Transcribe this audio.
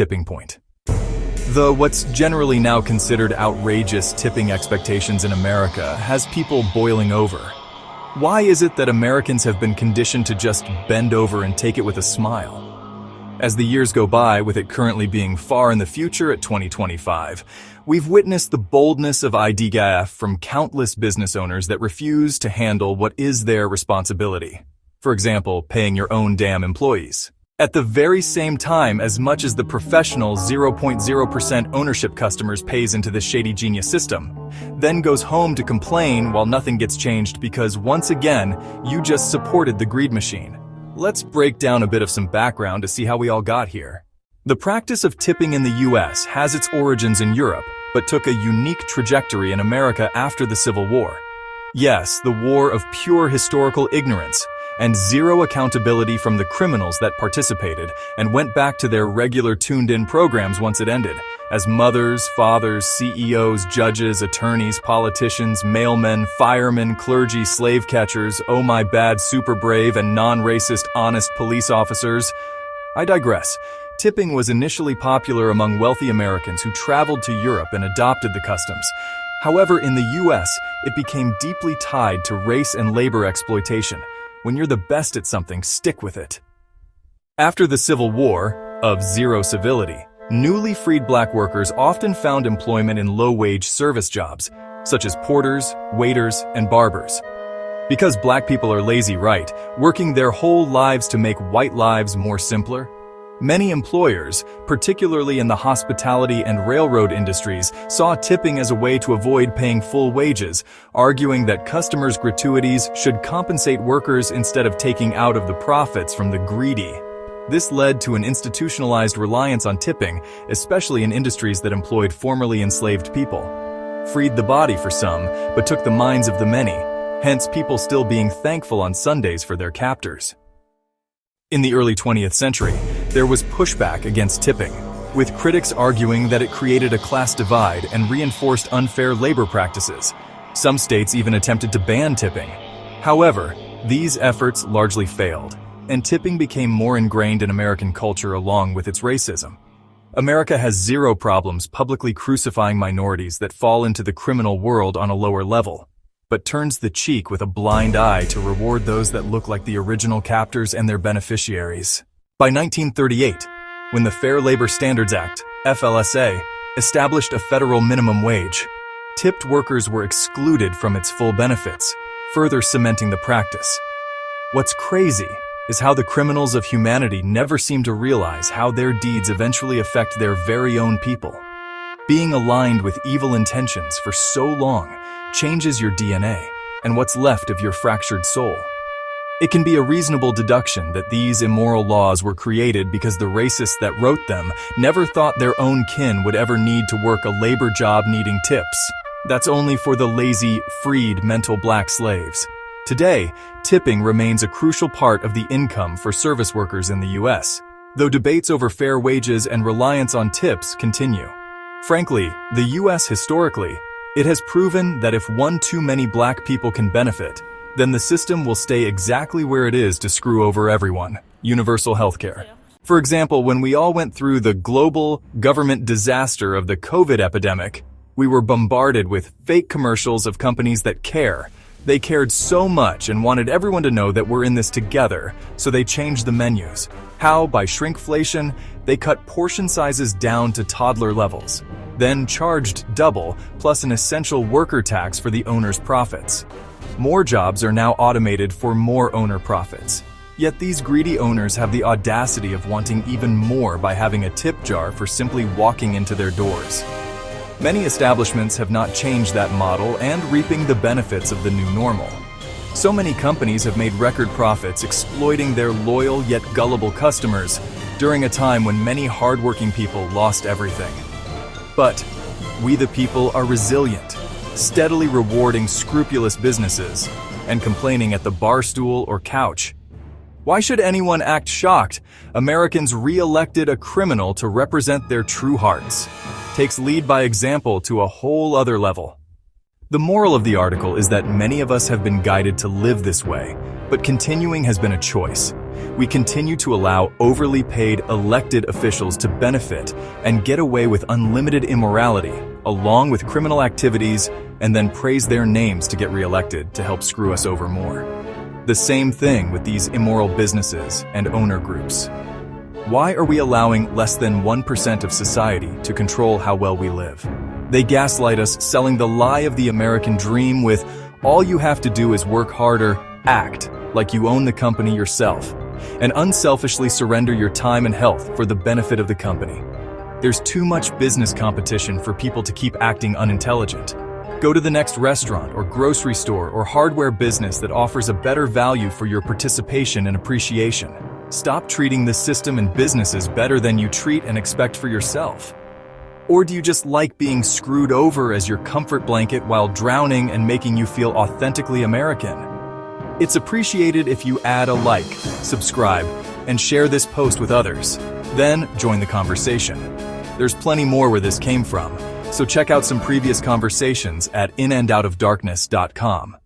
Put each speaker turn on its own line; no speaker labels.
tipping point. What's generally now considered outrageous tipping expectations in America has people boiling over. Why is it that Americans have been conditioned to just bend over and take it with a smile? As the years go by, with it currently being far in the future at 2025, we've witnessed the boldness of IDGAF from countless business owners that refuse to handle what is their responsibility. For example, paying your own damn employees. At the very same time, as much as the professional 0.0% ownership customers pays into this shady genius system, then goes home to complain while nothing gets changed because once again, you just supported the greed machine. Let's break down a bit of some background to see how we all got here. The practice of tipping in the US has its origins in Europe, but took a unique trajectory in America after the Civil War. Yes, the war of pure historical ignorance, and zero accountability from the criminals that participated and went back to their regular tuned-in programs once it ended, as mothers, fathers, CEOs, judges, attorneys, politicians, mailmen, firemen, clergy, slave catchers, oh my bad, super brave and non-racist honest police officers. I digress. Tipping was initially popular among wealthy Americans who traveled to Europe and adopted the customs. However, in the US, it became deeply tied to race and labor exploitation. When you're the best at something, stick with it. After the Civil War, of zero civility, newly freed black workers often found employment in low-wage service jobs, such as porters, waiters, and barbers. Because black people are lazy, right, working their whole lives to make white lives more simpler? Many employers, particularly in the hospitality and railroad industries, saw tipping as a way to avoid paying full wages, arguing that customers' gratuities should compensate workers instead of taking out of the profits from the greedy. This led to an institutionalized reliance on tipping, especially in industries that employed formerly enslaved people. Freed the body for some, but took the minds of the many, hence people still being thankful on Sundays for their captors. In the early 20th century, there was pushback against tipping, with critics arguing that it created a class divide and reinforced unfair labor practices. Some states even attempted to ban tipping. However, these efforts largely failed, and tipping became more ingrained in American culture along with its racism. America has zero problems publicly crucifying minorities that fall into the criminal world on a lower level, but turns the cheek with a blind eye to reward those that look like the original captors and their beneficiaries. By 1938, when the Fair Labor Standards Act, FLSA, established a federal minimum wage, tipped workers were excluded from its full benefits, further cementing the practice. What's crazy is how the criminals of humanity never seem to realize how their deeds eventually affect their very own people. Being aligned with evil intentions for so long changes your DNA and what's left of your fractured soul. It can be a reasonable deduction that these immoral laws were created because the racists that wrote them never thought their own kin would ever need to work a labor job needing tips. That's only for the lazy, freed mental black slaves. Today, tipping remains a crucial part of the income for service workers in the US, though debates over fair wages and reliance on tips continue. Frankly, the US historically, it has proven that if one too many black people can benefit, then the system will stay exactly where it is to screw over everyone. Universal healthcare. For example, when we all went through the global government disaster of the COVID epidemic, we were bombarded with fake commercials of companies that care. They cared so much and wanted everyone to know that we're in this together, so they changed the menus. How? By shrinkflation, they cut portion sizes down to toddler levels, then charged double, plus an essential worker tax for the owner's profits. More jobs are now automated for more owner profits. Yet these greedy owners have the audacity of wanting even more by having a tip jar for simply walking into their doors. Many establishments have not changed that model and reaping the benefits of the new normal. So many companies have made record profits exploiting their loyal yet gullible customers during a time when many hardworking people lost everything. But we the people are resilient, steadily rewarding scrupulous businesses and complaining at the bar stool or couch. Why should anyone act shocked? Americans re-elected a criminal to represent their true hearts. Takes lead by example to a whole other level. The moral of the article is that many of us have been guided to live this way, but continuing has been a choice. We continue to allow overly paid elected officials to benefit and get away with unlimited immorality, along with criminal activities, and then praise their names to get reelected to help screw us over more. The same thing with these immoral businesses and owner groups. Why are we allowing less than 1% of society to control how well we live? They gaslight us, selling the lie of the American dream with, all you have to do is work harder, act like you own the company yourself, and unselfishly surrender your time and health for the benefit of the company. There's too much business competition for people to keep acting unintelligent. Go to the next restaurant or grocery store or hardware business that offers a better value for your participation and appreciation. Stop treating the system and businesses better than you treat and expect for yourself. Or do you just like being screwed over as your comfort blanket while drowning and making you feel authentically American? It's appreciated if you add a like, subscribe, and share this post with others. Then join the conversation. There's plenty more where this came from, so check out some previous conversations at inandoutofdarkness.com.